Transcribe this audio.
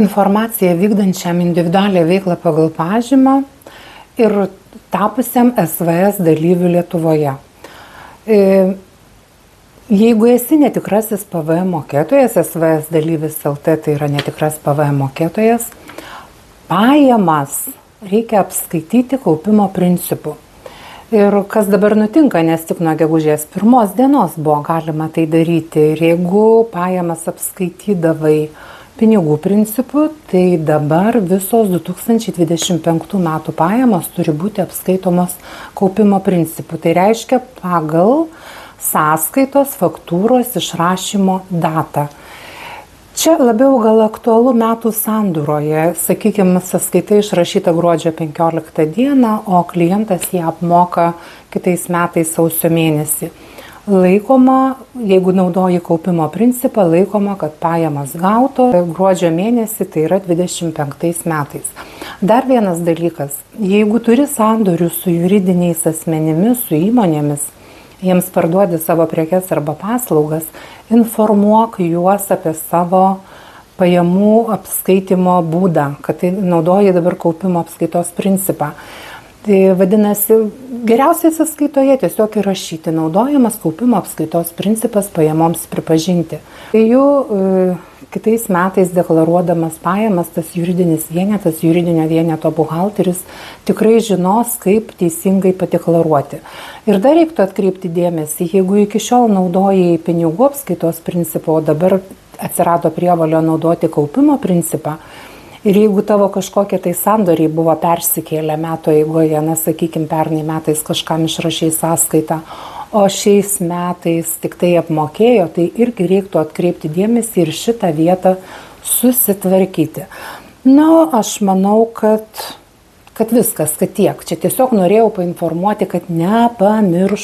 Informaciją vykdančiam individualią veiklą pagal pažymą ir tapusiam SVS dalyviu Lietuvoje. Jeigu esi netikrasis PVM mokėtojas, SVS dalyvis LT tai yra netikras PVM mokėtojas, pajamas reikia apskaityti kaupimo principu. Ir kas dabar nutinka, nes tik nuo gegužės 1 dienos buvo galima tai daryti. Ir jeigu pajamas apskaitydavai pinigų principu, tai dabar visos 2025 metų pajamos turi būti apskaitomos kaupimo principu. Tai reiškia pagal sąskaitos faktūros išrašymo datą. Čia labiau gal aktualu metų sandūroje, sakykime, sąskaita išrašyta gruodžio 15 dieną, o klientas ją apmoka kitais metais sausio mėnesį. Laikoma, jeigu naudoji kaupimo principą, laikoma, kad pajamas gauto gruodžio mėnesį, tai yra 25 metais. Dar vienas dalykas, jeigu turi sandorių su juridiniais asmenimis, su įmonėmis, jiems parduodi savo prekes arba paslaugas, informuok juos apie savo pajamų apskaitimo būdą, kad tai naudoji dabar kaupimo apskaitos principą. Tai vadinasi, geriausiai sąskaitoje tiesiog įrašyti naudojamas kaupimo apskaitos principas pajamoms pripažinti. Tai jau kitais metais deklaruodamas pajamas, tas juridinis vienetas, juridinio vieneto buhalteris tikrai žinos, kaip teisingai padeklaruoti. Ir dar reiktų atkreipti dėmesį, jeigu iki šiol naudojai pinigų apskaitos principą, o dabar atsirado prievolė naudoti kaupimo principą, ir jeigu tavo kažkokie tai sandoriai buvo persikėlę metų eigoje, na, sakykime, pernai metais kažkam išrašei sąskaitą, o šiais metais tik tai apmokėjo, tai irgi reiktų atkreipti dėmesį ir šitą vietą susitvarkyti. Na, aš manau, kad viskas, kad tiek. Čia tiesiog norėjau painformuoti, kad nepamirštų.